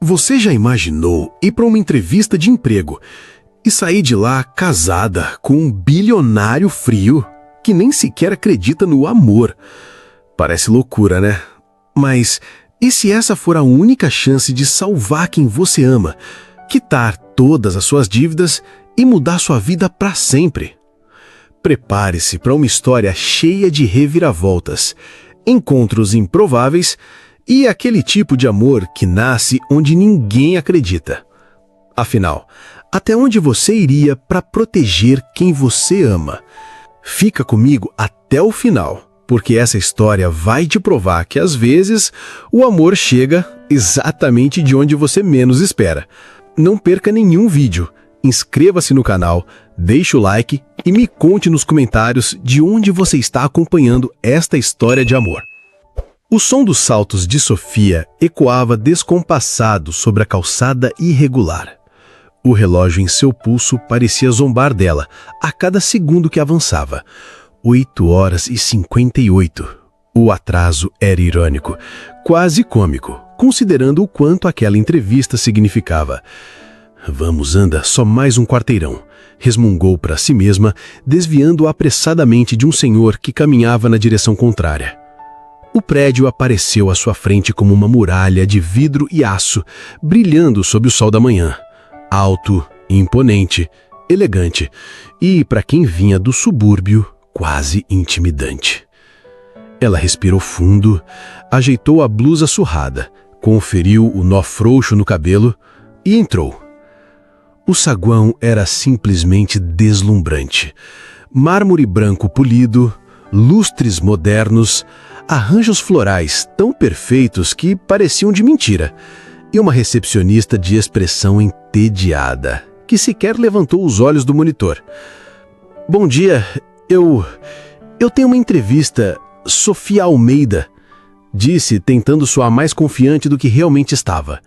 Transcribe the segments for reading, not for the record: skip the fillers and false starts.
Você já imaginou ir para uma entrevista de emprego e sair de lá casada com um bilionário frio que nem sequer acredita no amor? Parece loucura, né? Mas e se essa for a única chance de salvar quem você ama, quitar todas as suas dívidas e mudar sua vida para sempre? Prepare-se para uma história cheia de reviravoltas, encontros improváveis e aquele tipo de amor que nasce onde ninguém acredita. Afinal, até onde você iria para proteger quem você ama? Fica comigo até o final, porque essa história vai te provar que às vezes o amor chega exatamente de onde você menos espera. Não perca nenhum vídeo, inscreva-se no canal, deixe o like e me conte nos comentários de onde você está acompanhando esta história de amor. O som dos saltos de Sofia ecoava descompassado sobre a calçada irregular. O relógio em seu pulso parecia zombar dela a cada segundo que avançava. 8h58. O atraso era irônico, quase cômico, considerando o quanto aquela entrevista significava. Vamos, anda, só mais um quarteirão, resmungou para si mesma, desviando apressadamente de um senhor que caminhava na direção contrária. O prédio apareceu à sua frente como uma muralha de vidro e aço, brilhando sob o sol da manhã. Alto, imponente, elegante e, para quem vinha do subúrbio, quase intimidante. Ela respirou fundo, ajeitou a blusa surrada, conferiu o nó frouxo no cabelo e entrou. O saguão era simplesmente deslumbrante. Mármore branco polido, lustres modernos, arranjos florais tão perfeitos que pareciam de mentira, e uma recepcionista de expressão entediada, que sequer levantou os olhos do monitor. Bom dia, eu tenho uma entrevista, Sofia Almeida, disse, tentando soar mais confiante do que realmente estava.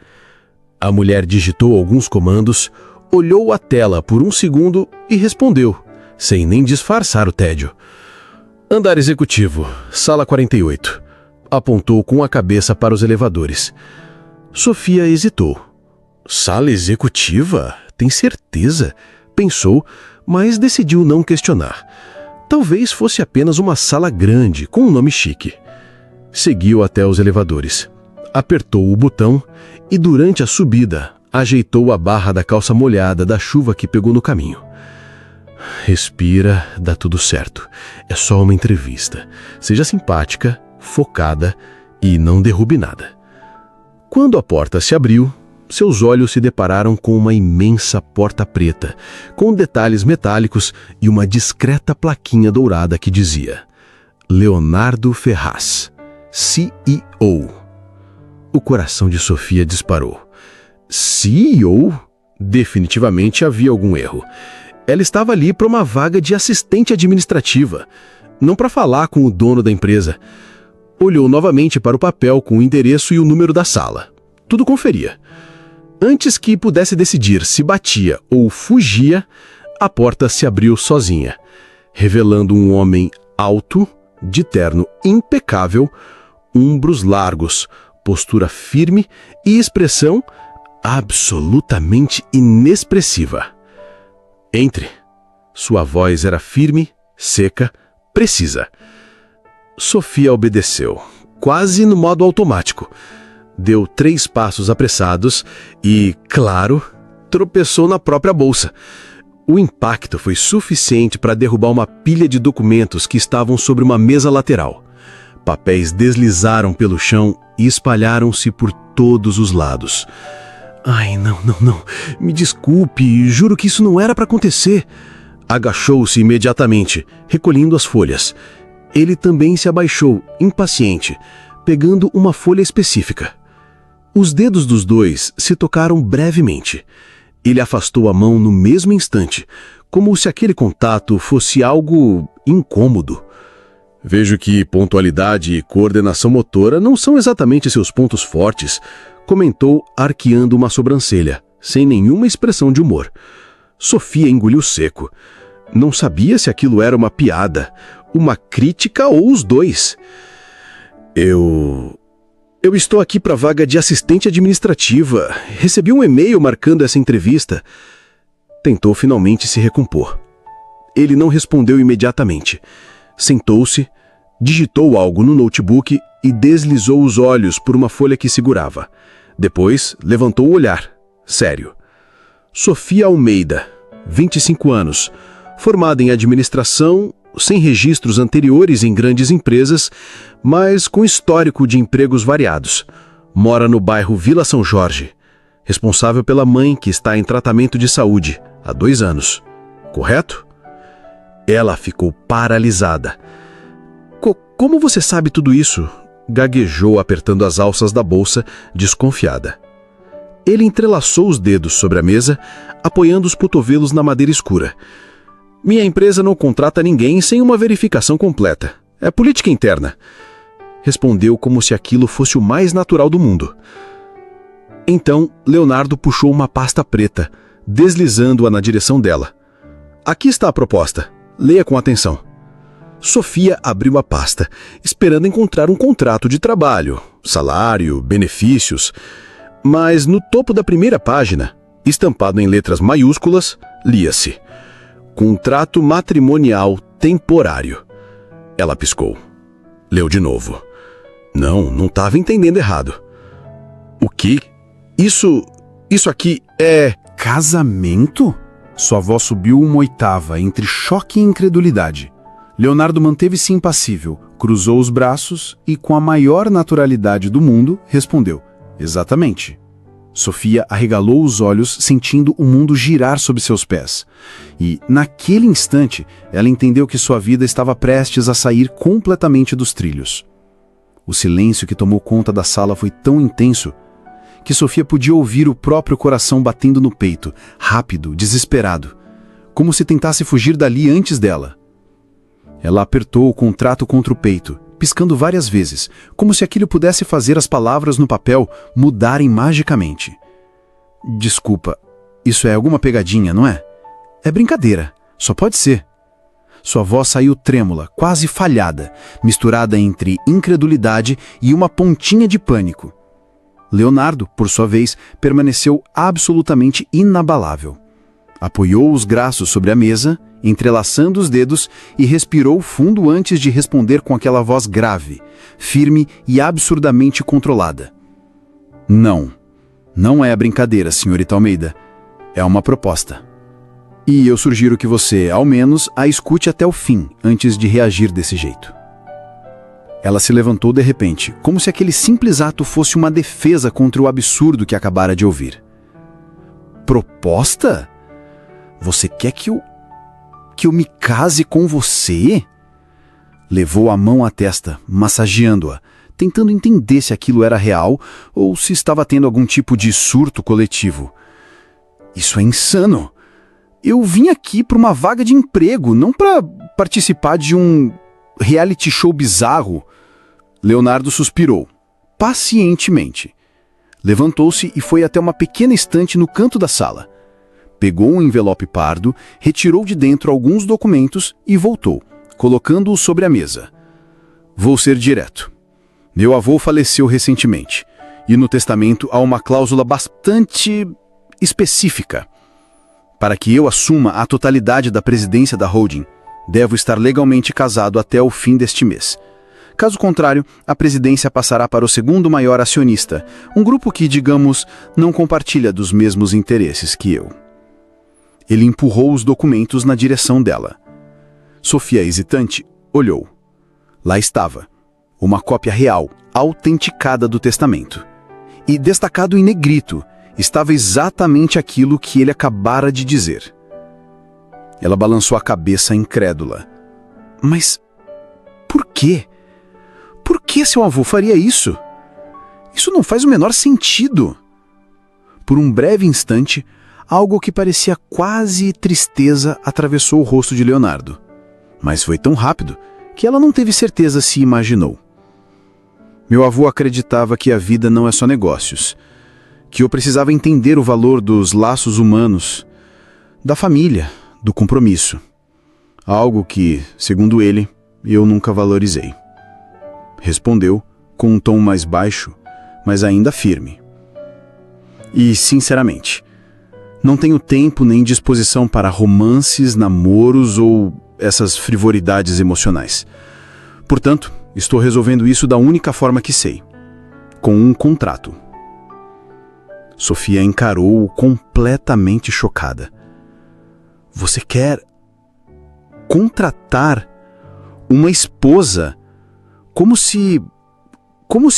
A mulher digitou alguns comandos, olhou a tela por um segundo e respondeu, sem nem disfarçar o tédio. Andar executivo, sala 48. Apontou com a cabeça para os elevadores. Sofia hesitou. Sala executiva? Tem certeza? Pensou, mas decidiu não questionar. Talvez fosse apenas uma sala grande, com um nome chique. Seguiu até os elevadores. Apertou o botão e, durante a subida, ajeitou a barra da calça molhada da chuva que pegou no caminho. Respira, dá tudo certo. É só uma entrevista. Seja simpática, focada e não derrube nada. Quando a porta se abriu, seus olhos se depararam com uma imensa porta preta, com detalhes metálicos e uma discreta plaquinha dourada que dizia Leonardo Ferraz, CEO. O coração de Sofia disparou. CEO? Definitivamente havia algum erro. Ela estava ali para uma vaga de assistente administrativa, não para falar com o dono da empresa. Olhou novamente para o papel com o endereço e o número da sala. Tudo conferia. Antes que pudesse decidir se batia ou fugia, a porta se abriu sozinha, revelando um homem alto, de terno impecável, ombros largos, postura firme e expressão absolutamente inexpressiva. Entre. Sua voz era firme, seca, precisa. Sofia obedeceu, quase no modo automático. Deu 3 passos apressados e, claro, tropeçou na própria bolsa. O impacto foi suficiente para derrubar uma pilha de documentos que estavam sobre uma mesa lateral. Papéis deslizaram pelo chão e espalharam-se por todos os lados. Ai, não. Me desculpe, juro que isso não era para acontecer. Agachou-se imediatamente, recolhendo as folhas. Ele também se abaixou, impaciente, pegando uma folha específica. Os dedos dos dois se tocaram brevemente. Ele afastou a mão no mesmo instante, como se aquele contato fosse algo incômodo. Vejo que pontualidade e coordenação motora não são exatamente seus pontos fortes, comentou, arqueando uma sobrancelha, sem nenhuma expressão de humor. Sofia engoliu seco. Não sabia se aquilo era uma piada, uma crítica ou os dois. Eu Eu estou aqui para a vaga de assistente administrativa. Recebi um e-mail marcando essa entrevista. Tentou finalmente se recompor. Ele não respondeu imediatamente. Sentou-se, digitou algo no notebook e deslizou os olhos por uma folha que segurava. Depois, levantou o olhar, sério. Sofia Almeida, 25 anos, formada em administração, sem registros anteriores em grandes empresas, mas com histórico de empregos variados. Mora no bairro Vila São Jorge, responsável pela mãe que está em tratamento de saúde há 2 anos. Correto? Ela ficou paralisada. Como você sabe tudo isso? Gaguejou apertando as alças da bolsa, desconfiada. Ele entrelaçou os dedos sobre a mesa, apoiando os cotovelos na madeira escura. Minha empresa não contrata ninguém sem uma verificação completa. É política interna. Respondeu como se aquilo fosse o mais natural do mundo. Então, Leonardo puxou uma pasta preta, deslizando-a na direção dela. Aqui está a proposta. Leia com atenção. Sofia abriu a pasta, esperando encontrar um contrato de trabalho, salário, benefícios. Mas no topo da primeira página, estampado em letras maiúsculas, lia-se: Contrato matrimonial temporário. Ela piscou. Leu de novo. Não estava entendendo errado. O quê? Isso aqui é... Casamento? Sua voz subiu uma oitava, entre choque e incredulidade. Leonardo manteve-se impassível, cruzou os braços e, com a maior naturalidade do mundo, respondeu: exatamente. Sofia arregalou os olhos, sentindo o mundo girar sob seus pés. E, naquele instante, ela entendeu que sua vida estava prestes a sair completamente dos trilhos. O silêncio que tomou conta da sala foi tão intenso que Sofia podia ouvir o próprio coração batendo no peito, rápido, desesperado, como se tentasse fugir dali antes dela. Ela apertou o contrato contra o peito, piscando várias vezes, como se aquilo pudesse fazer as palavras no papel mudarem magicamente. Desculpa, isso é alguma pegadinha, não é? É brincadeira, só pode ser. Sua voz saiu trêmula, quase falhada, misturada entre incredulidade e uma pontinha de pânico. Leonardo, por sua vez, permaneceu absolutamente inabalável. Apoiou os braços sobre a mesa, entrelaçando os dedos, e respirou fundo antes de responder com aquela voz grave, firme e absurdamente controlada. Não é brincadeira, senhorita Almeida. É uma proposta. E eu sugiro que você, ao menos, a escute até o fim, antes de reagir desse jeito. Ela se levantou de repente, como se aquele simples ato fosse uma defesa contra o absurdo que acabara de ouvir. Proposta? Você quer que eu me case com você? Levou a mão à testa, massageando-a, tentando entender se aquilo era real ou se estava tendo algum tipo de surto coletivo. Isso é insano! Eu vim aqui para uma vaga de emprego, não para participar de um reality show bizarro. Leonardo suspirou, pacientemente. Levantou-se e foi até uma pequena estante no canto da sala. Pegou um envelope pardo, retirou de dentro alguns documentos e voltou, colocando-os sobre a mesa. Vou ser direto. Meu avô faleceu recentemente, e no testamento há uma cláusula bastante específica. Para que eu assuma a totalidade da presidência da holding, devo estar legalmente casado até o fim deste mês. Caso contrário, a presidência passará para o segundo maior acionista, um grupo que, digamos, não compartilha dos mesmos interesses que eu. Ele empurrou os documentos na direção dela. Sofia, hesitante, olhou. Lá estava, uma cópia real, autenticada do testamento. E destacado em negrito, estava exatamente aquilo que ele acabara de dizer. Ela balançou a cabeça incrédula. Mas por quê? Por que seu avô faria isso? Isso não faz o menor sentido. Por um breve instante, algo que parecia quase tristeza atravessou o rosto de Leonardo. Mas foi tão rápido que ela não teve certeza se imaginou. Meu avô acreditava que a vida não é só negócios, que eu precisava entender o valor dos laços humanos, da família, do compromisso. Algo que, segundo ele, eu nunca valorizei. Respondeu, com um tom mais baixo, mas ainda firme. E, sinceramente, não tenho tempo nem disposição para romances, namoros ou essas frivolidades emocionais. Portanto, estou resolvendo isso da única forma que sei, com um contrato. Sofia encarou-o completamente chocada. Você quer contratar uma esposa como se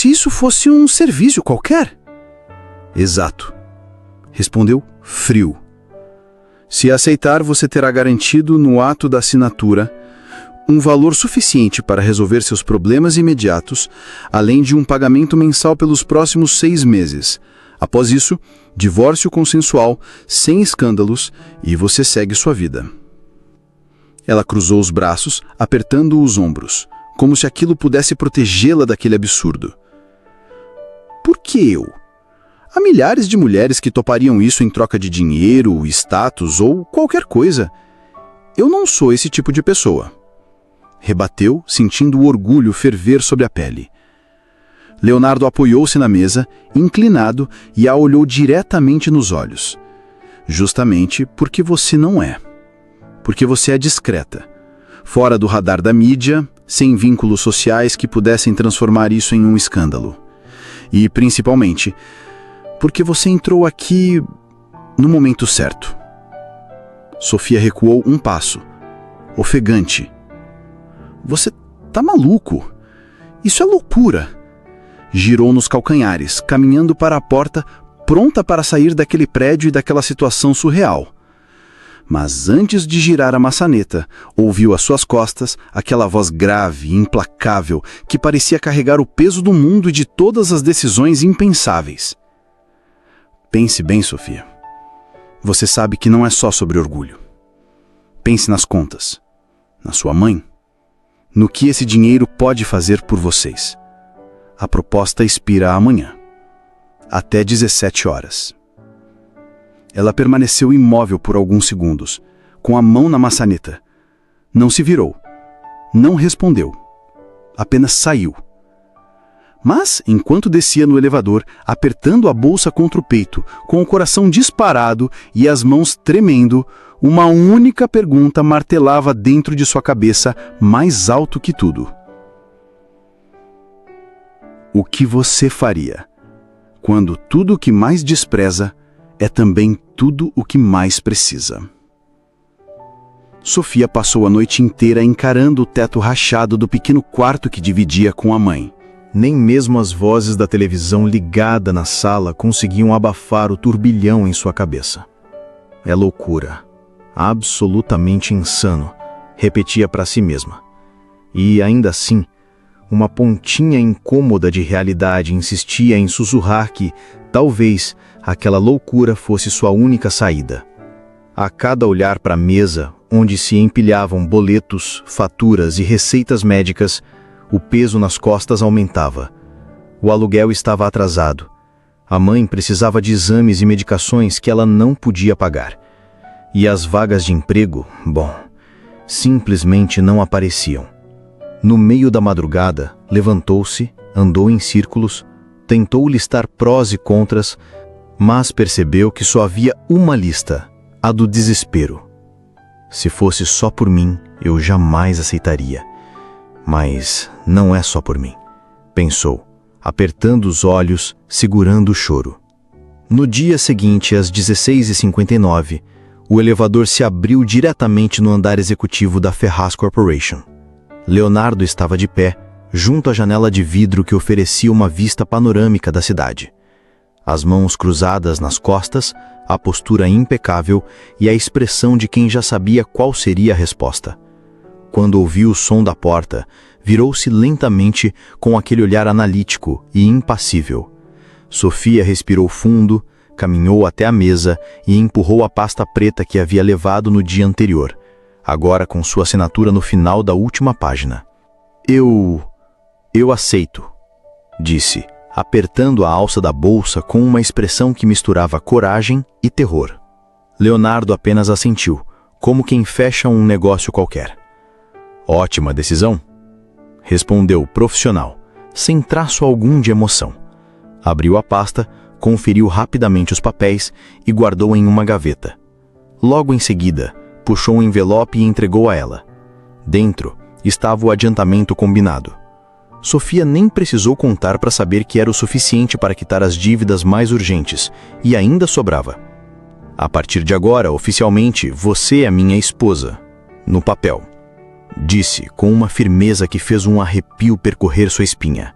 isso fosse um serviço qualquer? Exato, respondeu frio. Se aceitar, você terá garantido no ato da assinatura um valor suficiente para resolver seus problemas imediatos, além de um pagamento mensal pelos próximos 6 meses. Após isso, divórcio consensual, sem escândalos, e você segue sua vida. Ela cruzou os braços, apertando os ombros, como se aquilo pudesse protegê-la daquele absurdo. Por que eu? Há milhares de mulheres que topariam isso em troca de dinheiro, status ou qualquer coisa. Eu não sou esse tipo de pessoa. Rebateu, sentindo o orgulho ferver sobre a pele. Leonardo apoiou-se na mesa, inclinado, e a olhou diretamente nos olhos. Justamente porque você não é. Porque você é discreta. Fora do radar da mídia, sem vínculos sociais que pudessem transformar isso em um escândalo. E, principalmente, porque você entrou aqui no momento certo. Sofia recuou um passo, ofegante. Você tá maluco? Isso é loucura. Girou nos calcanhares, caminhando para a porta, pronta para sair daquele prédio e daquela situação surreal. Mas antes de girar a maçaneta, ouviu às suas costas aquela voz grave e implacável que parecia carregar o peso do mundo e de todas as decisões impensáveis. Pense bem, Sofia. Você sabe que não é só sobre orgulho. Pense nas contas, na sua mãe, no que esse dinheiro pode fazer por vocês. A proposta expira amanhã, até 17 horas. Ela permaneceu imóvel por alguns segundos, com a mão na maçaneta. Não se virou, não respondeu, apenas saiu. Mas, enquanto descia no elevador, apertando a bolsa contra o peito, com o coração disparado e as mãos tremendo, uma única pergunta martelava dentro de sua cabeça mais alto que tudo. O que você faria quando tudo o que mais despreza é também tudo o que mais precisa? Sofia passou a noite inteira encarando o teto rachado do pequeno quarto que dividia com a mãe. Nem mesmo as vozes da televisão ligada na sala conseguiam abafar o turbilhão em sua cabeça. É loucura. Absolutamente insano, repetia para si mesma. E, ainda assim, uma pontinha incômoda de realidade insistia em sussurrar que, talvez, aquela loucura fosse sua única saída. A cada olhar para a mesa, onde se empilhavam boletos, faturas e receitas médicas, o peso nas costas aumentava. O aluguel estava atrasado. A mãe precisava de exames e medicações que ela não podia pagar. E as vagas de emprego, simplesmente não apareciam. No meio da madrugada, levantou-se, andou em círculos, tentou listar prós e contras, mas percebeu que só havia uma lista, a do desespero. Se fosse só por mim, eu jamais aceitaria. Mas não é só por mim, pensou, apertando os olhos, segurando o choro. No dia seguinte, às 16h59, o elevador se abriu diretamente no andar executivo da Ferraz Corporation. Leonardo estava de pé, junto à janela de vidro que oferecia uma vista panorâmica da cidade. As mãos cruzadas nas costas, a postura impecável e a expressão de quem já sabia qual seria a resposta. Quando ouviu o som da porta, virou-se lentamente com aquele olhar analítico e impassível. Sofia respirou fundo, caminhou até a mesa e empurrou a pasta preta que havia levado no dia anterior, agora com sua assinatura no final da última página. Eu aceito, disse, apertando a alça da bolsa com uma expressão que misturava coragem e terror. Leonardo apenas assentiu, como quem fecha um negócio qualquer. Ótima decisão, respondeu o profissional, sem traço algum de emoção. Abriu a pasta, conferiu rapidamente os papéis e guardou em uma gaveta. Logo em seguida, puxou um envelope e entregou a ela. Dentro estava o adiantamento combinado. Sofia nem precisou contar para saber que era o suficiente para quitar as dívidas mais urgentes, e ainda sobrava. A partir de agora, oficialmente, você é minha esposa. No papel. Disse com uma firmeza que fez um arrepio percorrer sua espinha.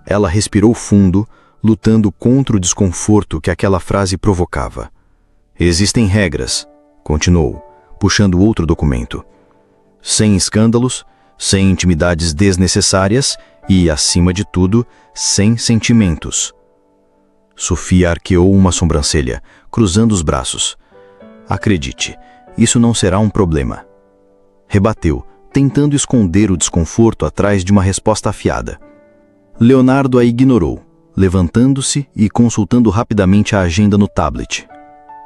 Ela respirou fundo, lutando contra o desconforto que aquela frase provocava. Existem regras, continuou, puxando outro documento. Sem escândalos, sem intimidades desnecessárias e, acima de tudo, sem sentimentos. Sofia arqueou uma sobrancelha, cruzando os braços. Acredite, isso não será um problema. Rebateu, tentando esconder o desconforto atrás de uma resposta afiada. Leonardo a ignorou, levantando-se e consultando rapidamente a agenda no tablet.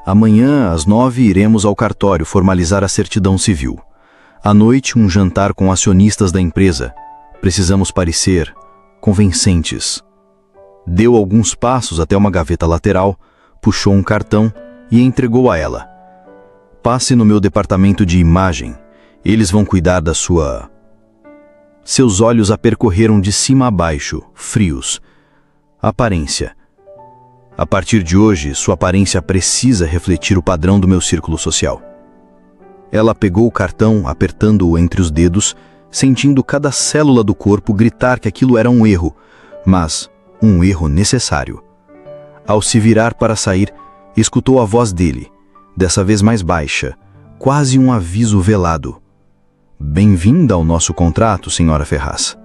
Amanhã, às 9h, iremos ao cartório formalizar a certidão civil. À noite, um jantar com acionistas da empresa. Precisamos parecer convincentes. Deu alguns passos até uma gaveta lateral, puxou um cartão e entregou a ela. Passe no meu departamento de imagem. Eles vão cuidar da sua... Seus olhos a percorreram de cima a baixo, frios. Aparência. A partir de hoje, sua aparência precisa refletir o padrão do meu círculo social. Ela pegou o cartão, apertando-o entre os dedos, sentindo cada célula do corpo gritar que aquilo era um erro, mas um erro necessário. Ao se virar para sair, escutou a voz dele, dessa vez mais baixa, quase um aviso velado. Bem-vinda ao nosso contrato, senhora Ferraz.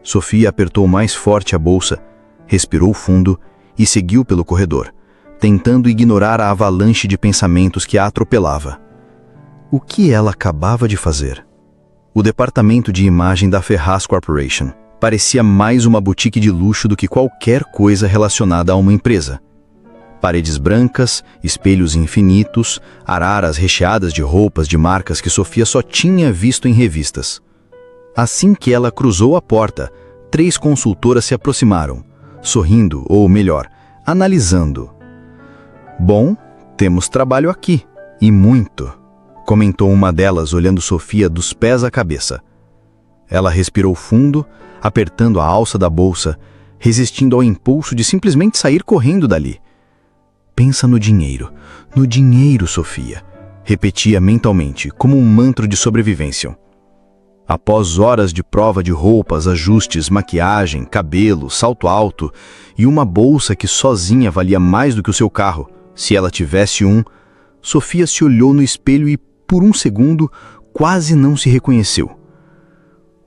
Sofia apertou mais forte a bolsa, respirou fundo e seguiu pelo corredor, tentando ignorar a avalanche de pensamentos que a atropelava. O que ela acabava de fazer? O departamento de imagem da Ferraz Corporation parecia mais uma boutique de luxo do que qualquer coisa relacionada a uma empresa. Paredes brancas, espelhos infinitos, araras recheadas de roupas de marcas que Sofia só tinha visto em revistas. Assim que ela cruzou a porta, 3 consultoras se aproximaram, sorrindo, ou melhor, analisando. Bom, temos trabalho aqui, e muito, comentou uma delas olhando Sofia dos pés à cabeça. Ela respirou fundo, apertando a alça da bolsa, resistindo ao impulso de simplesmente sair correndo dali. Pensa no dinheiro, Sofia, repetia mentalmente, como um mantra de sobrevivência. Após horas de prova de roupas, ajustes, maquiagem, cabelo, salto alto e uma bolsa que sozinha valia mais do que o seu carro, se ela tivesse um, Sofia se olhou no espelho e, por um segundo, quase não se reconheceu.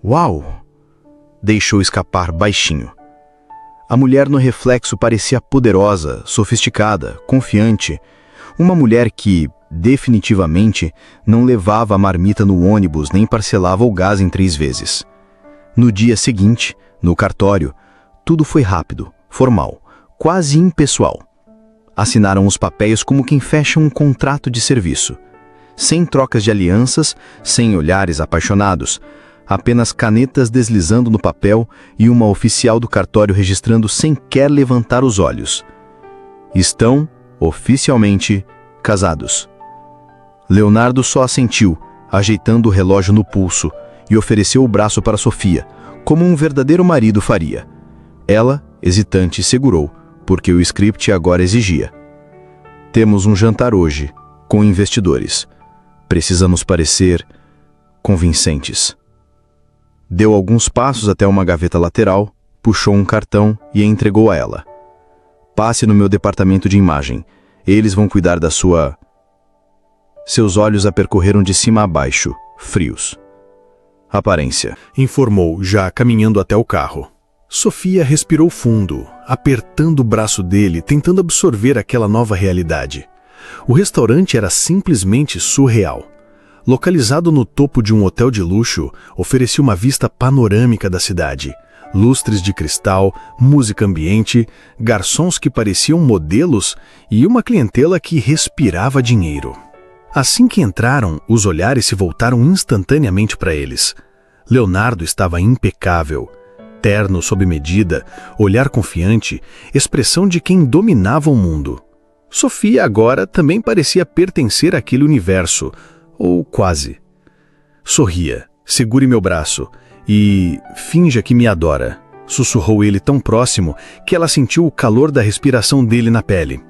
Uau! Deixou escapar baixinho. A mulher no reflexo parecia poderosa, sofisticada, confiante. Uma mulher que, definitivamente, não levava a marmita no ônibus nem parcelava o gás em 3 vezes. No dia seguinte, no cartório, tudo foi rápido, formal, quase impessoal. Assinaram os papéis como quem fecha um contrato de serviço. Sem trocas de alianças, sem olhares apaixonados, apenas canetas deslizando no papel e uma oficial do cartório registrando sem quer levantar os olhos. Estão, oficialmente, casados. Leonardo só assentiu, ajeitando o relógio no pulso, e ofereceu o braço para Sofia, como um verdadeiro marido faria. Ela, hesitante, segurou, porque o script agora exigia. Temos um jantar hoje, com investidores. Precisamos parecer convincentes. Deu alguns passos até uma gaveta lateral, puxou um cartão e entregou a ela. Passe no meu departamento de imagem. Eles vão cuidar da sua... Seus olhos a percorreram de cima a baixo, frios. Aparência, informou, já caminhando até o carro. Sofia respirou fundo, apertando o braço dele, tentando absorver aquela nova realidade. O restaurante era simplesmente surreal. Localizado no topo de um hotel de luxo, oferecia uma vista panorâmica da cidade. Lustres de cristal, música ambiente, garçons que pareciam modelos e uma clientela que respirava dinheiro. Assim que entraram, os olhares se voltaram instantaneamente para eles. Leonardo estava impecável. terno sob medida, olhar confiante, expressão de quem dominava o mundo. Sofia agora também parecia pertencer àquele universo, ou quase. Sorria, segure meu braço e finja que me adora, sussurrou ele tão próximo que ela sentiu o calor da respiração dele na pele.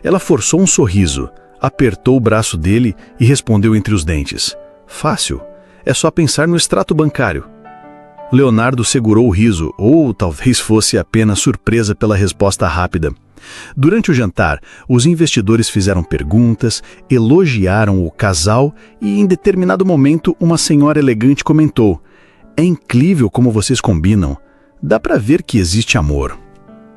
Ela forçou um sorriso, apertou o braço dele e respondeu entre os dentes. Fácil, é só pensar no extrato bancário. Leonardo segurou o riso, ou talvez fosse apenas surpresa pela resposta rápida. Durante o jantar, os investidores fizeram perguntas, elogiaram o casal e, em determinado momento, uma senhora elegante comentou: "É incrível como vocês combinam. Dá para ver que existe amor."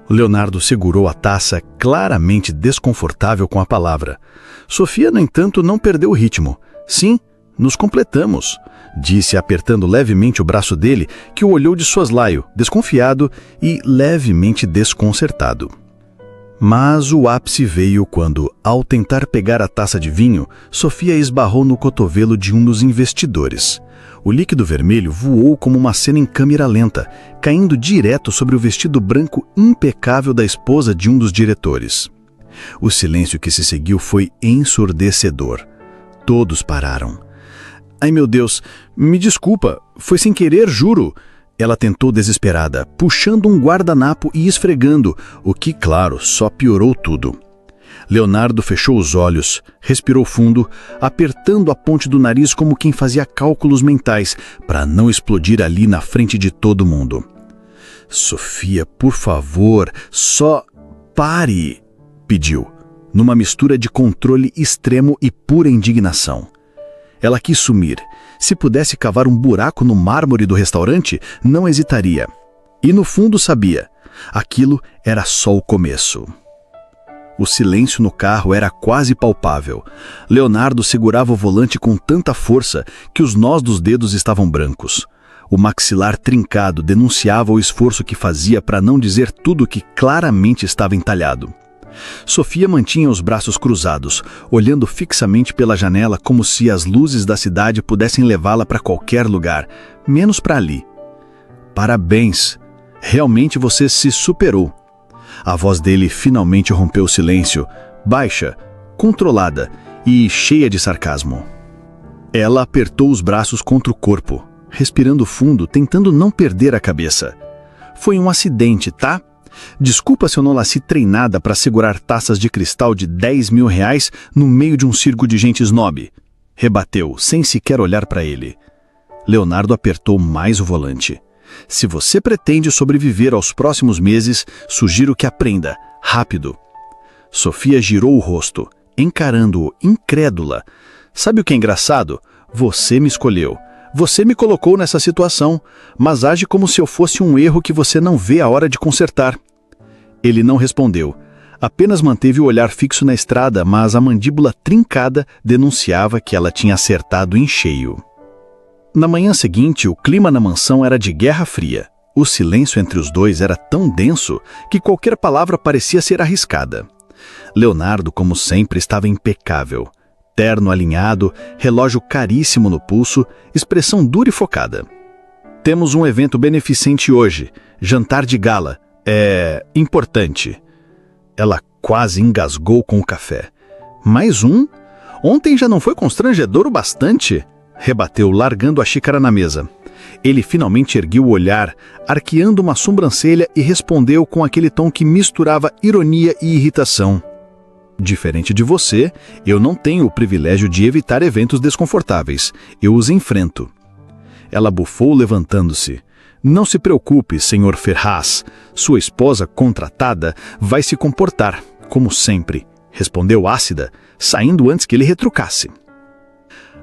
Leonardo segurou a taça, claramente desconfortável com a palavra. Sofia, no entanto, não perdeu o ritmo. "Sim, nos completamos", disse, apertando levemente o braço dele, que o olhou de soslaio, desconfiado e levemente desconcertado. Mas o ápice veio quando, ao tentar pegar a taça de vinho, Sofia esbarrou no cotovelo de um dos investidores. O líquido vermelho voou como uma cena em câmera lenta, caindo direto sobre o vestido branco impecável da esposa de um dos diretores. O silêncio que se seguiu foi ensurdecedor. Todos pararam. "Ai, meu Deus, me desculpa, foi sem querer, juro." Ela tentou desesperada, puxando um guardanapo e esfregando, o que, claro, só piorou tudo. Leonardo fechou os olhos, respirou fundo, apertando a ponte do nariz como quem fazia cálculos mentais, para não explodir ali na frente de todo mundo. "Sofia, por favor, só pare", pediu, numa mistura de controle extremo e pura indignação. Ela quis sumir. Se pudesse cavar um buraco no mármore do restaurante, não hesitaria. E no fundo sabia, aquilo era só o começo. O silêncio no carro era quase palpável. Leonardo segurava o volante com tanta força que os nós dos dedos estavam brancos. O maxilar trincado denunciava o esforço que fazia para não dizer tudo que claramente estava entalhado. Sofia mantinha os braços cruzados, olhando fixamente pela janela como se as luzes da cidade pudessem levá-la para qualquer lugar, menos para ali. "Parabéns! Realmente você se superou." A voz dele finalmente rompeu o silêncio, baixa, controlada e cheia de sarcasmo. Ela apertou os braços contra o corpo, respirando fundo, tentando não perder a cabeça. "Foi um acidente, tá? Desculpa se eu não nasci treinada para segurar taças de cristal de R$10.000 no meio de um circo de gente snob", rebateu, sem sequer olhar para ele. Leonardo apertou mais o volante. "Se você pretende sobreviver aos próximos meses, sugiro que aprenda, rápido." Sofia girou o rosto, encarando-o, incrédula. "Sabe o que é engraçado? Você me escolheu. Você me colocou nessa situação, mas age como se eu fosse um erro que você não vê a hora de consertar." Ele não respondeu. Apenas manteve o olhar fixo na estrada, mas a mandíbula trincada denunciava que ela tinha acertado em cheio. Na manhã seguinte, o clima na mansão era de guerra fria. O silêncio entre os dois era tão denso que qualquer palavra parecia ser arriscada. Leonardo, como sempre, estava impecável. Terno alinhado, relógio caríssimo no pulso, expressão dura e focada. "Temos um evento beneficente hoje, jantar de gala. É importante." Ela quase engasgou com o café. "Mais um? Ontem já não foi constrangedor o bastante?" rebateu, largando a xícara na mesa. Ele finalmente ergueu o olhar, arqueando uma sobrancelha e respondeu com aquele tom que misturava ironia e irritação. "Diferente de você, eu não tenho o privilégio de evitar eventos desconfortáveis. Eu os enfrento." Ela bufou, levantando-se. "Não se preocupe, Sr. Ferraz. Sua esposa contratada vai se comportar, como sempre", respondeu ácida, saindo antes que ele retrucasse.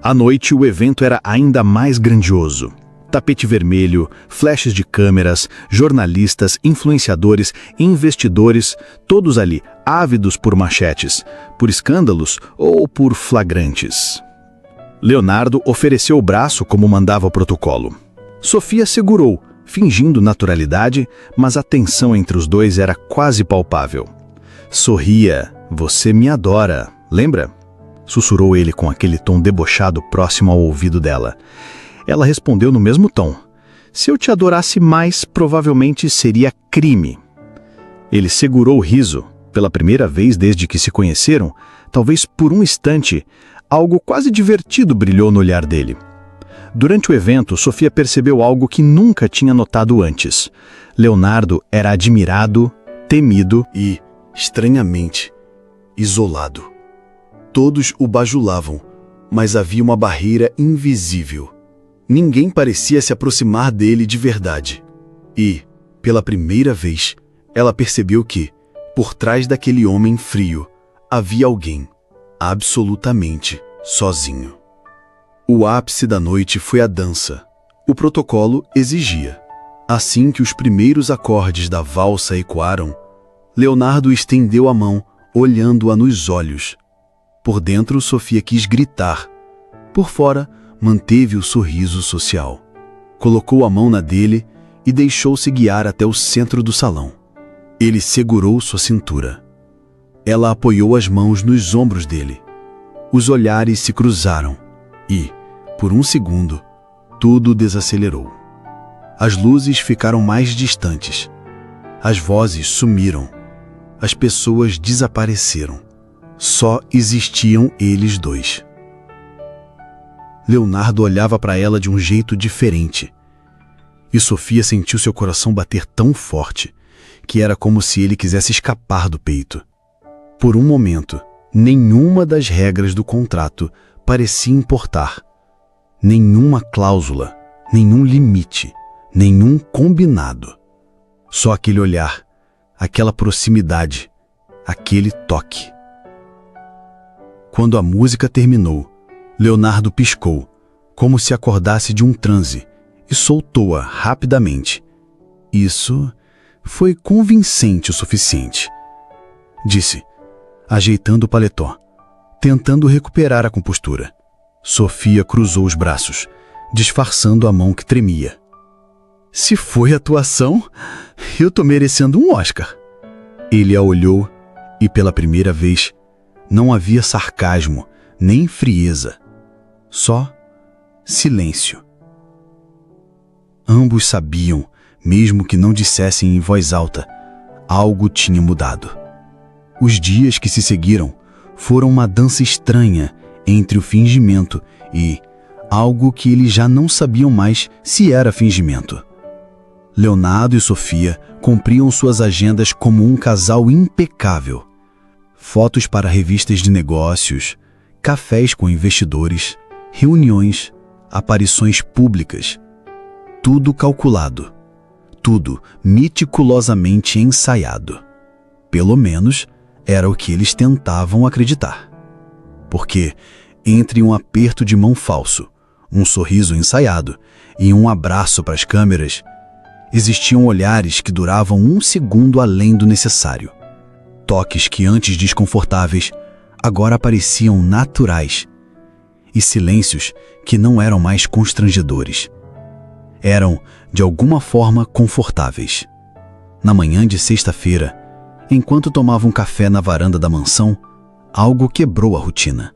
À noite, o evento era ainda mais grandioso. Tapete vermelho, flashes de câmeras, jornalistas, influenciadores, investidores, todos ali, ávidos por manchetes, por escândalos ou por flagrantes. Leonardo ofereceu o braço como mandava o protocolo. Sofia segurou, fingindo naturalidade, mas a tensão entre os dois era quase palpável. "Sorria, você me adora, lembra?" sussurrou ele com aquele tom debochado próximo ao ouvido dela. Ela respondeu no mesmo tom. Se eu te adorasse mais, provavelmente seria crime. Ele segurou o riso. Pela primeira vez desde que se conheceram, talvez por um instante, algo quase divertido brilhou no olhar dele. Durante o evento, Sofia percebeu algo que nunca tinha notado antes. Leonardo era admirado, temido E, estranhamente, isolado. Todos o bajulavam, mas havia uma barreira invisível. Ninguém parecia se aproximar dele de verdade. E, pela primeira vez, ela percebeu que, por trás daquele homem frio, havia alguém, absolutamente sozinho. O ápice da noite foi a dança. O protocolo exigia. Assim que os primeiros acordes da valsa ecoaram, Leonardo estendeu a mão, olhando-a nos olhos. Por dentro, Sofia quis gritar. Por fora, manteve o sorriso social. Colocou a mão na dele e deixou-se guiar até o centro do salão. Ele segurou sua cintura. Ela apoiou as mãos nos ombros dele. Os olhares se cruzaram e, por um segundo, tudo desacelerou. As luzes ficaram mais distantes. As vozes sumiram. As pessoas desapareceram. Só existiam eles dois. Leonardo olhava para ela de um jeito diferente. E Sofia sentiu seu coração bater tão forte que era como se ele quisesse escapar do peito. Por um momento, nenhuma das regras do contrato parecia importar. Nenhuma cláusula, nenhum limite, nenhum combinado. Só aquele olhar, aquela proximidade, aquele toque. Quando a música terminou, Leonardo piscou, como se acordasse de um transe, e soltou-a rapidamente. Isso foi convincente o suficiente. Disse, ajeitando o paletó, tentando recuperar a compostura. Sofia cruzou os braços, disfarçando a mão que tremia. Se foi atuação, eu tô merecendo um Oscar. Ele a olhou e, pela primeira vez, não havia sarcasmo, nem frieza. Só silêncio. Ambos sabiam, mesmo que não dissessem em voz alta, algo tinha mudado. Os dias que se seguiram foram uma dança estranha entre o fingimento e algo que eles já não sabiam mais se era fingimento. Leonardo e Sofia cumpriam suas agendas como um casal impecável. Fotos para revistas de negócios, cafés com investidores, reuniões, aparições públicas. Tudo calculado. Tudo meticulosamente ensaiado. Pelo menos era o que eles tentavam acreditar. Porque, entre um aperto de mão falso, um sorriso ensaiado e um abraço para as câmeras, existiam olhares que duravam um segundo além do necessário. Toques que antes desconfortáveis, agora pareciam naturais. E silêncios que não eram mais constrangedores. Eram, de alguma forma, confortáveis. Na manhã de sexta-feira, enquanto tomavam café na varanda da mansão, algo quebrou a rotina.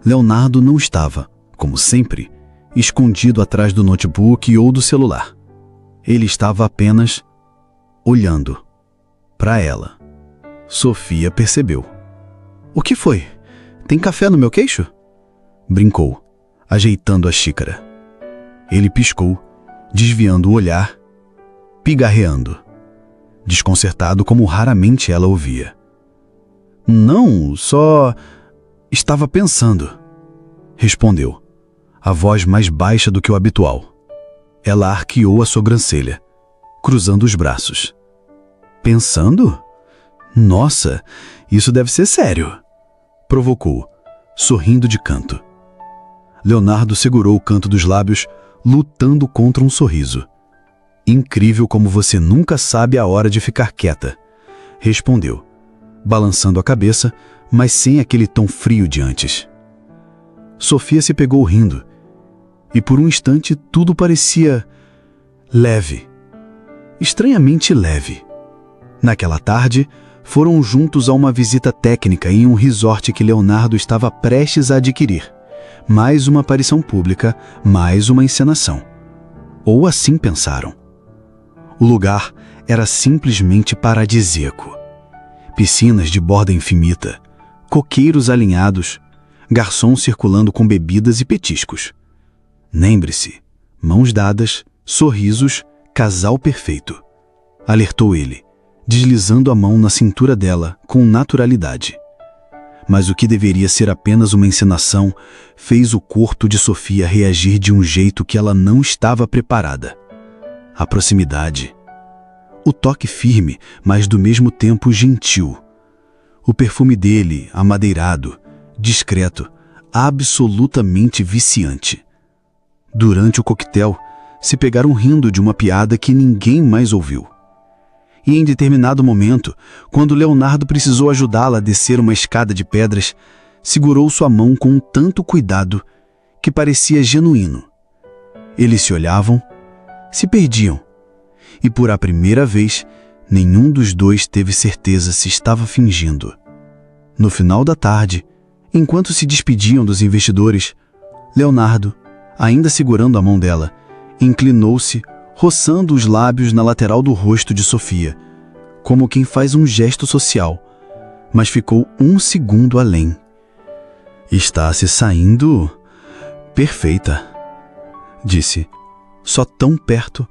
Leonardo não estava, como sempre, escondido atrás do notebook ou do celular. Ele estava apenas olhando para ela. Sofia percebeu. O que foi? Tem café no meu queixo? Brincou, ajeitando a xícara. Ele piscou, desviando o olhar, pigarreando, desconcertado como raramente ela ouvia. Não, só estava pensando, respondeu, a voz mais baixa do que o habitual. Ela arqueou a sobrancelha, cruzando os braços. Pensando? Nossa, isso deve ser sério, provocou, sorrindo de canto. Leonardo segurou o canto dos lábios, lutando contra um sorriso. Incrível como você nunca sabe a hora de ficar quieta, respondeu, balançando a cabeça, mas sem aquele tom frio de antes. Sofia se pegou rindo, e por um instante tudo parecia leve, estranhamente leve. Naquela tarde, foram juntos a uma visita técnica em um resort que Leonardo estava prestes a adquirir. Mais uma aparição pública, mais uma encenação. ou assim pensaram. O lugar era simplesmente paradisíaco. Piscinas de borda infinita, coqueiros alinhados, garçons circulando com bebidas e petiscos. Lembre-se, mãos dadas, sorrisos, casal perfeito, alertou ele, deslizando a mão na cintura dela com naturalidade. Mas o que deveria ser apenas uma encenação fez o corpo de Sofia reagir de um jeito que ela não estava preparada. A proximidade. O toque firme, mas do mesmo tempo gentil. O perfume dele, amadeirado, discreto, absolutamente viciante. Durante o coquetel, se pegaram rindo de uma piada que ninguém mais ouviu. E em determinado momento, quando Leonardo precisou ajudá-la a descer uma escada de pedras, segurou sua mão com tanto cuidado que parecia genuíno. Eles se olhavam, se perdiam, e por a primeira vez, nenhum dos dois teve certeza se estava fingindo. No final da tarde, enquanto se despediam dos investidores, Leonardo, ainda segurando a mão dela, inclinou-se, roçando os lábios na lateral do rosto de Sofia, como quem faz um gesto social, mas ficou um segundo além. Está se saindo perfeita, disse, só tão perto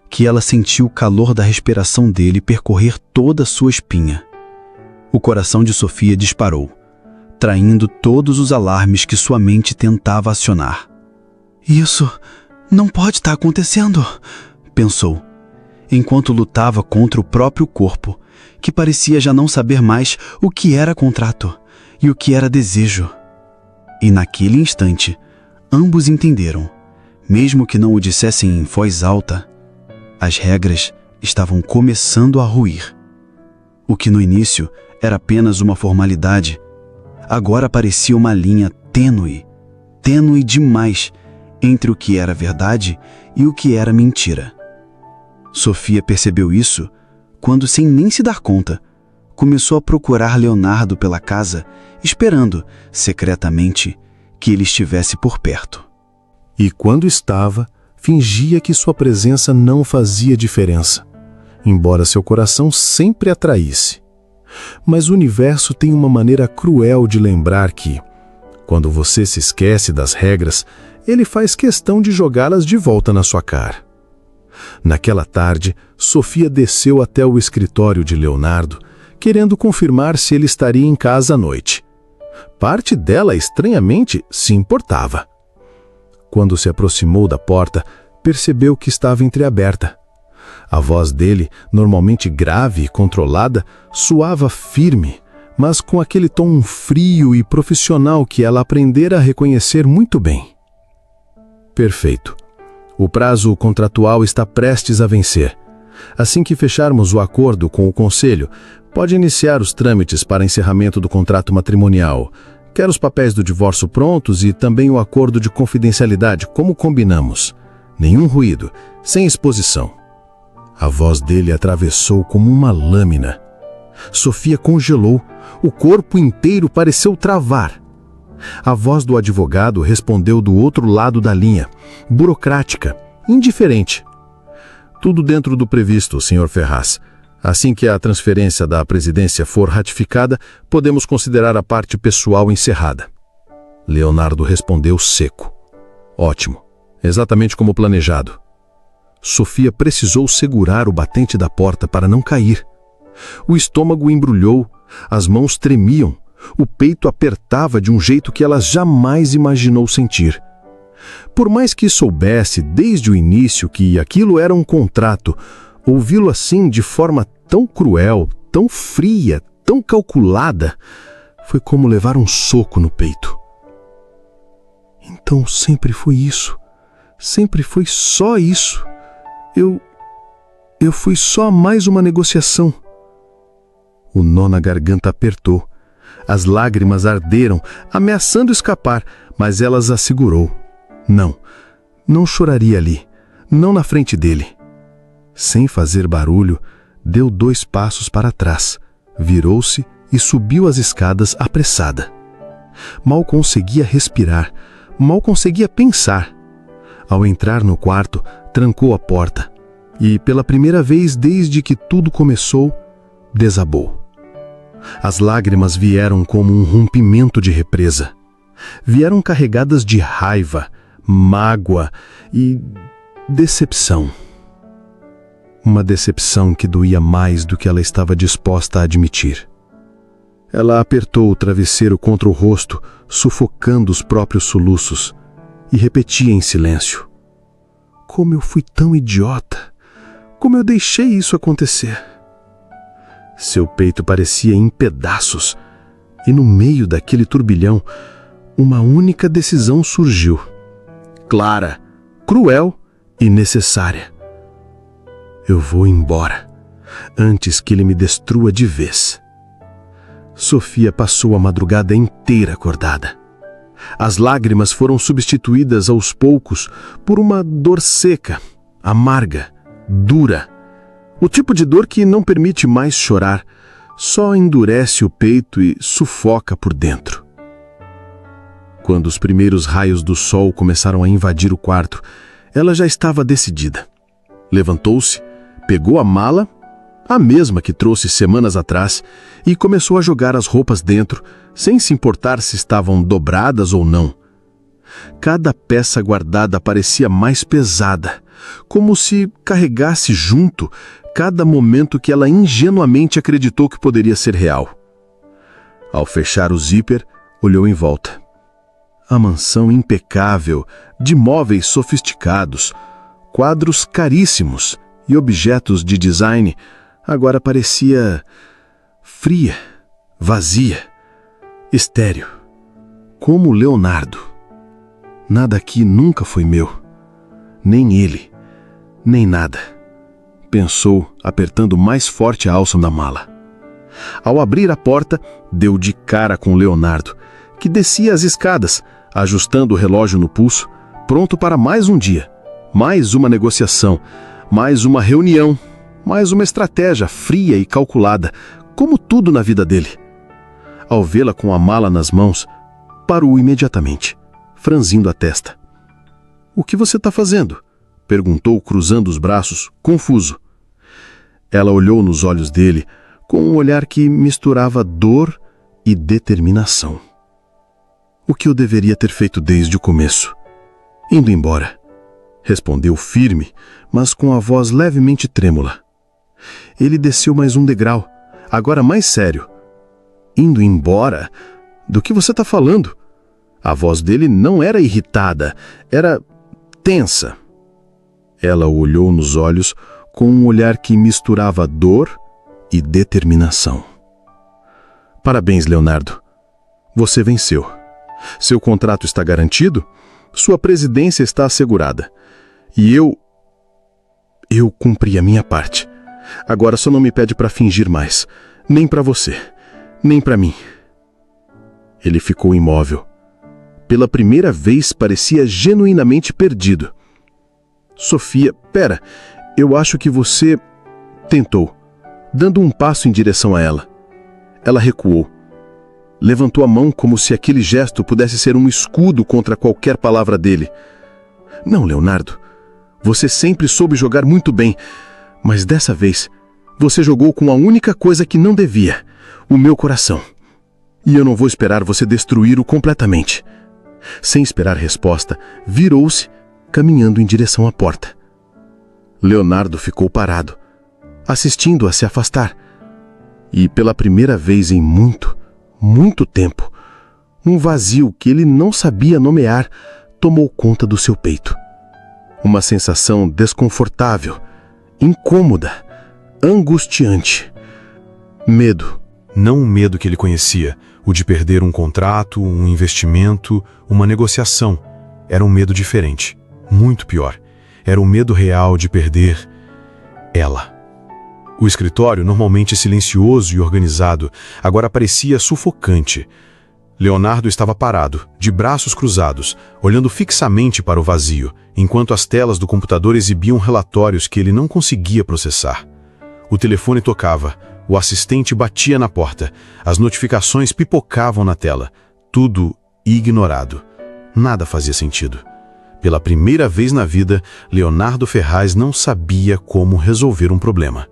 que ela sentiu o calor da respiração dele percorrer toda a sua espinha. O coração de Sofia disparou, traindo todos os alarmes que sua mente tentava acionar. Isso não pode estar acontecendo, pensou, enquanto lutava contra o próprio corpo, que parecia já não saber mais o que era contrato e o que era desejo. E naquele instante, ambos entenderam, mesmo que não o dissessem em voz alta, as regras estavam começando a ruir. O que no início era apenas uma formalidade, agora parecia uma linha tênue, tênue demais, entre o que era verdade e o que era mentira. Sofia percebeu isso quando, sem nem se dar conta, começou a procurar Leonardo pela casa, esperando, secretamente, que ele estivesse por perto. E quando estava, fingia que sua presença não fazia diferença, embora seu coração sempre a traísse. Mas o universo tem uma maneira cruel de lembrar que, quando você se esquece das regras, ele faz questão de jogá-las de volta na sua cara. Naquela tarde, Sofia desceu até o escritório de Leonardo, querendo confirmar se ele estaria em casa à noite. Parte dela, estranhamente, se importava. Quando se aproximou da porta, percebeu que estava entreaberta. A voz dele, normalmente grave e controlada, soava firme, mas com aquele tom frio e profissional que ela aprendera a reconhecer muito bem. Perfeito. O prazo contratual está prestes a vencer. Assim que fecharmos o acordo com o Conselho, pode iniciar os trâmites para encerramento do contrato matrimonial. Quero os papéis do divórcio prontos e também o acordo de confidencialidade, como combinamos. Nenhum ruído, sem exposição. A voz dele atravessou como uma lâmina. Sofia congelou, o corpo inteiro pareceu travar. A voz do advogado respondeu do outro lado da linha, burocrática, indiferente. Tudo dentro do previsto, Sr. Ferraz. Assim que a transferência da presidência for ratificada, podemos considerar a parte pessoal encerrada. Leonardo respondeu seco. Ótimo, exatamente como planejado. Sofia precisou segurar o batente da porta para não cair. O estômago embrulhou, as mãos tremiam, o peito apertava de um jeito que ela jamais imaginou sentir. Por mais que soubesse desde o início que aquilo era um contrato, ouvi-lo assim de forma tão cruel, tão fria, tão calculada, foi como levar um soco no peito. Então sempre foi isso. Sempre foi só isso. Eu fui só mais uma negociação. O nó na garganta apertou. As lágrimas arderam, ameaçando escapar, mas ela as segurou. Não choraria ali, não na frente dele. Sem fazer barulho, deu 2 passos para trás, virou-se e subiu as escadas apressada. Mal conseguia respirar, mal conseguia pensar. Ao entrar no quarto, trancou a porta e, pela primeira vez desde que tudo começou, desabou. As lágrimas vieram como um rompimento de represa. Vieram carregadas de raiva, mágoa e decepção. Uma decepção que doía mais do que ela estava disposta a admitir. Ela apertou o travesseiro contra o rosto, sufocando os próprios soluços, e repetia em silêncio: como eu fui tão idiota! Como eu deixei isso acontecer! Seu peito parecia em pedaços, e no meio daquele turbilhão, uma única decisão surgiu. Clara, cruel e necessária. Eu vou embora, antes que ele me destrua de vez. Sofia passou a madrugada inteira acordada. As lágrimas foram substituídas aos poucos por uma dor seca, amarga, dura. O tipo de dor que não permite mais chorar, só endurece o peito e sufoca por dentro. Quando os primeiros raios do sol começaram a invadir o quarto, ela já estava decidida. Levantou-se, pegou a mala, a mesma que trouxe semanas atrás, e começou a jogar as roupas dentro, sem se importar se estavam dobradas ou não. Cada peça guardada parecia mais pesada, como se carregasse junto cada momento que ela ingenuamente acreditou que poderia ser real. Ao fechar o zíper, olhou em volta. A mansão impecável, de móveis sofisticados, quadros caríssimos e objetos de design, agora parecia fria, vazia, estéril, como Leonardo. Nada aqui nunca foi meu, nem ele, nem nada, pensou, apertando mais forte a alça da mala. Ao abrir a porta, deu de cara com Leonardo, que descia as escadas, ajustando o relógio no pulso, pronto para mais um dia, mais uma negociação, mais uma reunião, mais uma estratégia fria e calculada, como tudo na vida dele. Ao vê-la com a mala nas mãos, parou imediatamente, franzindo a testa. "O que você está fazendo?" perguntou, cruzando os braços, confuso. Ela olhou nos olhos dele, com um olhar que misturava dor e determinação. "O que eu deveria ter feito desde o começo? Indo embora", respondeu firme, mas com a voz levemente trêmula. Ele desceu mais um degrau, agora mais sério. "Indo embora? Do que você está falando?" A voz dele não era irritada, era tensa. Ela o olhou nos olhos com um olhar que misturava dor e determinação. "Parabéns, Leonardo. Você venceu. Seu contrato está garantido, sua presidência está assegurada. E eu cumpri a minha parte. Agora só não me pede para fingir mais, nem para você, nem para mim." Ele ficou imóvel. Pela primeira vez parecia genuinamente perdido. "Sofia, pera, eu acho que você..." tentou, dando um passo em direção a ela. Ela recuou. Levantou a mão como se aquele gesto pudesse ser um escudo contra qualquer palavra dele. "Não, Leonardo, você sempre soube jogar muito bem, mas dessa vez você jogou com a única coisa que não devia, o meu coração. E eu não vou esperar você destruí-lo completamente." Sem esperar resposta, virou-se, caminhando em direção à porta. Leonardo ficou parado, assistindo-a se afastar. E pela primeira vez em muito, muito tempo, um vazio que ele não sabia nomear tomou conta do seu peito. Uma sensação desconfortável, incômoda, angustiante. Medo. Não o medo que ele conhecia, o de perder um contrato, um investimento, uma negociação. Era um medo diferente, muito pior. Era o medo real de perder ela. O escritório, normalmente silencioso e organizado, agora parecia sufocante. Leonardo estava parado, de braços cruzados, olhando fixamente para o vazio, enquanto as telas do computador exibiam relatórios que ele não conseguia processar. O telefone tocava, o assistente batia na porta, as notificações pipocavam na tela, tudo ignorado. Nada fazia sentido. Pela primeira vez na vida, Leonardo Ferraz não sabia como resolver um problema.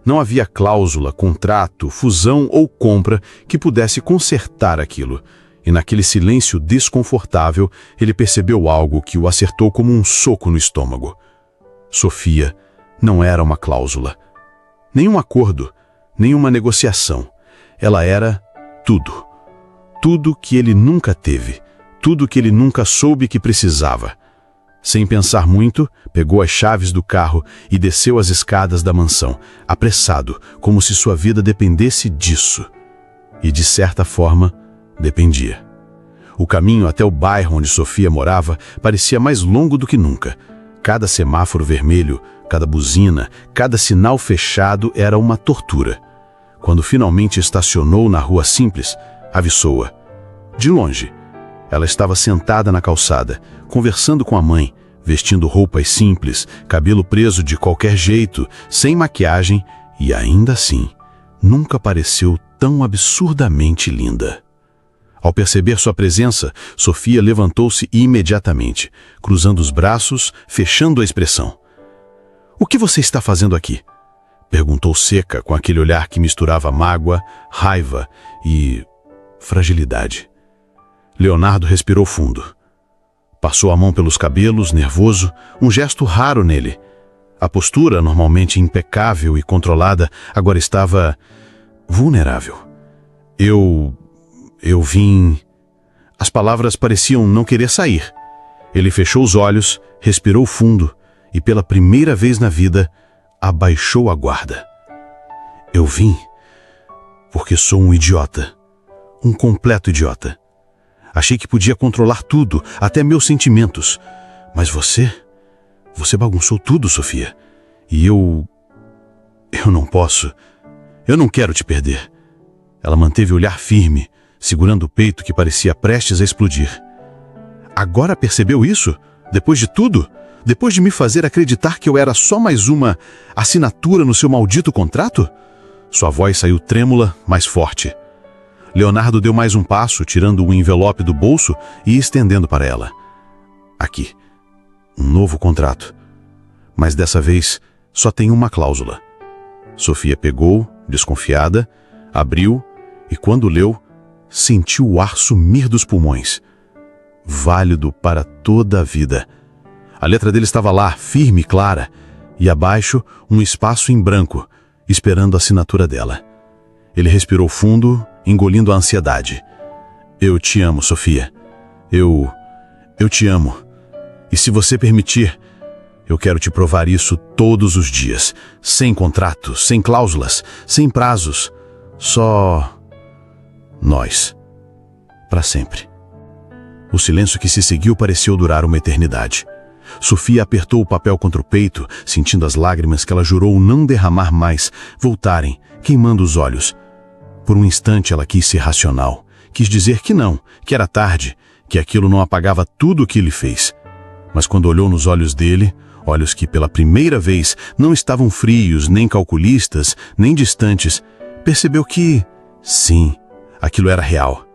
Não havia cláusula, contrato, fusão ou compra que pudesse consertar aquilo. E naquele silêncio desconfortável, ele percebeu algo que o acertou como um soco no estômago. Sofia não era uma cláusula. Nenhum acordo, nenhuma negociação. Ela era tudo. Tudo que ele nunca teve. Tudo que ele nunca soube que precisava. Sem pensar muito, pegou as chaves do carro e desceu as escadas da mansão, apressado, como se sua vida dependesse disso. E, de certa forma, dependia. O caminho até o bairro onde Sofia morava parecia mais longo do que nunca. Cada semáforo vermelho, cada buzina, cada sinal fechado era uma tortura. Quando finalmente estacionou na rua simples, avistou-a. De longe, ela estava sentada na calçada, conversando com a mãe, vestindo roupas simples, cabelo preso de qualquer jeito, sem maquiagem e, ainda assim, nunca pareceu tão absurdamente linda. Ao perceber sua presença, Sofia levantou-se imediatamente, cruzando os braços, fechando a expressão. "O que você está fazendo aqui?" perguntou seca, com aquele olhar que misturava mágoa, raiva e fragilidade. Leonardo respirou fundo. Passou a mão pelos cabelos, nervoso, um gesto raro nele. A postura, normalmente impecável e controlada, agora estava vulnerável. Eu vim... As palavras pareciam não querer sair. Ele fechou os olhos, respirou fundo e, pela primeira vez na vida, abaixou a guarda. "Eu vim porque sou um idiota. Um completo idiota. Achei que podia controlar tudo, até meus sentimentos. Mas você bagunçou tudo, Sofia. E eu não posso. Eu não quero te perder." Ela manteve o olhar firme, segurando o peito que parecia prestes a explodir. "Agora percebeu isso? Depois de tudo? Depois de me fazer acreditar que eu era só mais uma assinatura no seu maldito contrato?" Sua voz saiu trêmula, mas forte. Leonardo deu mais um passo, tirando um envelope do bolso e estendendo para ela. "Aqui, um novo contrato. Mas dessa vez só tem uma cláusula." Sofia pegou, desconfiada, abriu e, quando leu, sentiu o ar sumir dos pulmões. Válido para toda a vida. A letra dele estava lá, firme e clara, e abaixo um espaço em branco, esperando a assinatura dela. Ele respirou fundo, engolindo a ansiedade. "Eu te amo, Sofia. Eu te amo. E se você permitir, eu quero te provar isso todos os dias. Sem contrato, sem cláusulas, sem prazos. Só... nós. Para sempre." O silêncio que se seguiu pareceu durar uma eternidade. Sofia apertou o papel contra o peito, sentindo as lágrimas que ela jurou não derramar mais voltarem, queimando os olhos. Por um instante ela quis ser racional, quis dizer que não, que era tarde, que aquilo não apagava tudo o que ele fez. Mas quando olhou nos olhos dele, olhos que pela primeira vez não estavam frios, nem calculistas, nem distantes, percebeu que, sim, aquilo era real.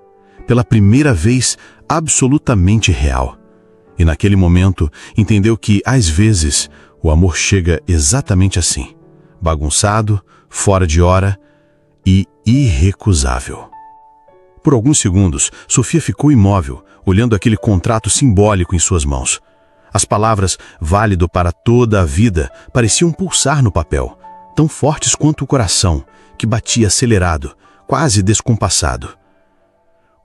Pela primeira vez, absolutamente real. E naquele momento, entendeu que, às vezes, o amor chega exatamente assim, bagunçado, fora de hora e irrecusável. Por alguns segundos, Sofia ficou imóvel, olhando aquele contrato simbólico em suas mãos. As palavras "válido para toda a vida" pareciam pulsar no papel, tão fortes quanto o coração, que batia acelerado, quase descompassado.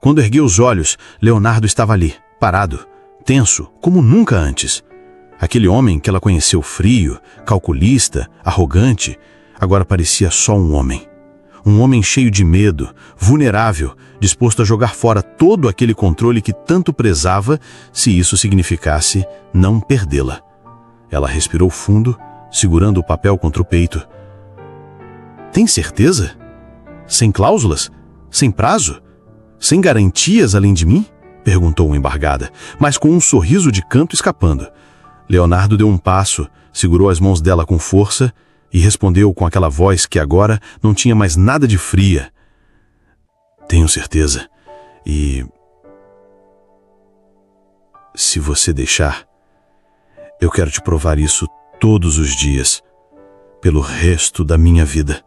Quando ergueu os olhos, Leonardo estava ali, parado, tenso, como nunca antes. Aquele homem que ela conheceu frio, calculista, arrogante, agora parecia só um homem. Um homem cheio de medo, vulnerável, disposto a jogar fora todo aquele controle que tanto prezava, se isso significasse não perdê-la. Ela respirou fundo, segurando o papel contra o peito. "Tem certeza? Sem cláusulas? Sem prazo? Sem garantias além de mim?" perguntou embargada, mas com um sorriso de canto escapando. Leonardo deu um passo, segurou as mãos dela com força e respondeu com aquela voz que agora não tinha mais nada de fria. "Tenho certeza. E... se você deixar, Eu quero te provar isso todos os dias, pelo resto da minha vida.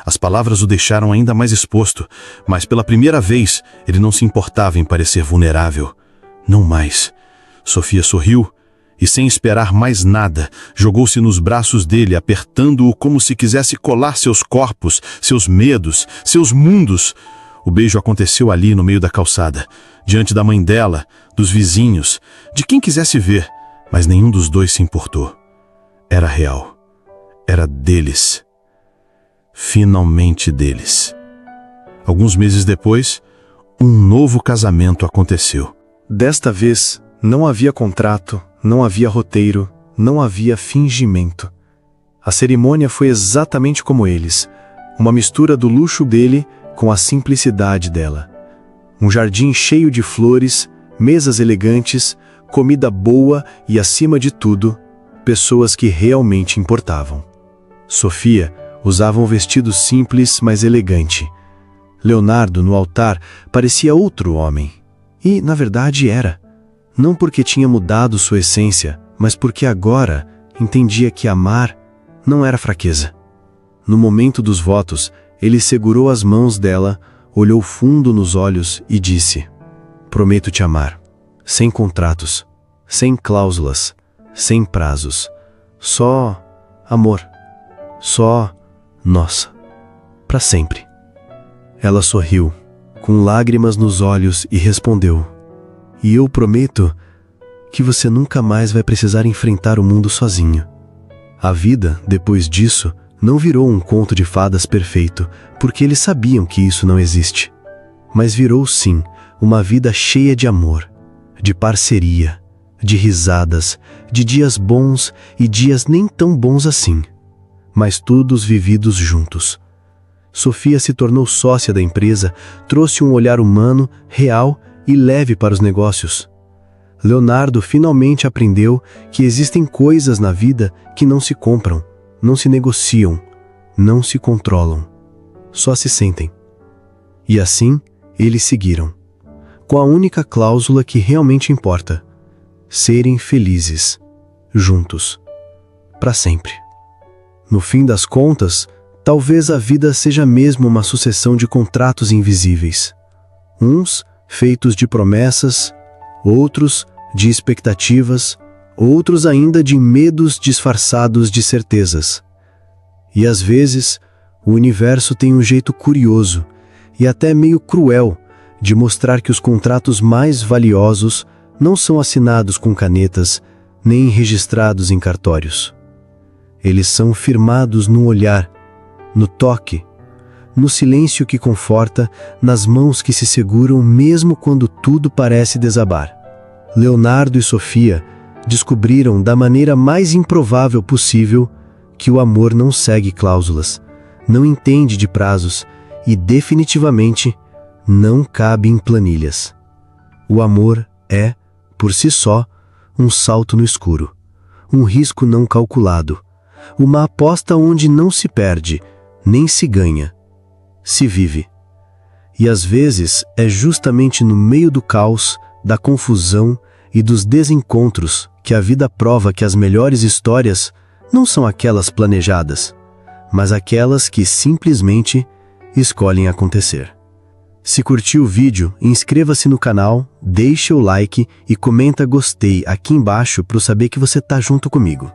As palavras o deixaram ainda mais exposto, mas pela primeira vez ele não se importava em parecer vulnerável. Não mais. Sofia sorriu e, sem esperar mais nada, jogou-se nos braços dele, apertando-o como se quisesse colar seus corpos, seus medos, seus mundos. O beijo aconteceu ali no meio da calçada, diante da mãe dela, dos vizinhos, de quem quisesse ver, mas nenhum dos dois se importou. Era real. Era deles. Finalmente deles. Alguns meses depois, um novo casamento aconteceu. Desta vez, não havia contrato, não havia roteiro, não havia fingimento. A cerimônia foi exatamente como eles, uma mistura do luxo dele com a simplicidade dela. Um jardim cheio de flores, mesas elegantes, comida boa e, acima de tudo, pessoas que realmente importavam. Sofia usava um vestido simples, mas elegante. Leonardo, no altar, parecia outro homem. E, na verdade, era. Não porque tinha mudado sua essência, mas porque agora entendia que amar não era fraqueza. No momento dos votos, ele segurou as mãos dela, olhou fundo nos olhos e disse: "Prometo te amar, sem contratos, sem cláusulas, sem prazos. Só amor. Só nós. Para sempre." Ela sorriu, com lágrimas nos olhos, e respondeu: "E eu prometo que você nunca mais vai precisar enfrentar o mundo sozinho." A vida, depois disso, não virou um conto de fadas perfeito, porque eles sabiam que isso não existe. Mas virou, sim, uma vida cheia de amor, de parceria, de risadas, de dias bons e dias nem tão bons assim, mas todos vividos juntos. Sofia se tornou sócia da empresa, trouxe um olhar humano, real e leve para os negócios. Leonardo finalmente aprendeu que existem coisas na vida que não se compram, não se negociam, não se controlam, só se sentem. E assim, eles seguiram, com a única cláusula que realmente importa: serem felizes, juntos, para sempre. No fim das contas, talvez a vida seja mesmo uma sucessão de contratos invisíveis. Uns feitos de promessas, outros de expectativas, outros ainda de medos disfarçados de certezas. E às vezes, o universo tem um jeito curioso e até meio cruel de mostrar que os contratos mais valiosos não são assinados com canetas nem registrados em cartórios. Eles são firmados no olhar, no toque, no silêncio que conforta, nas mãos que se seguram mesmo quando tudo parece desabar. Leonardo e Sofia descobriram da maneira mais improvável possível que o amor não segue cláusulas, não entende de prazos e definitivamente não cabe em planilhas. O amor é, por si só, um salto no escuro, um risco não calculado, uma aposta onde não se perde, nem se ganha, se vive. E às vezes é justamente no meio do caos, da confusão e dos desencontros que a vida prova que as melhores histórias não são aquelas planejadas, mas aquelas que simplesmente escolhem acontecer. Se curtiu o vídeo, inscreva-se no canal, deixe o like e comenta gostei aqui embaixo para eu saber que você tá junto comigo.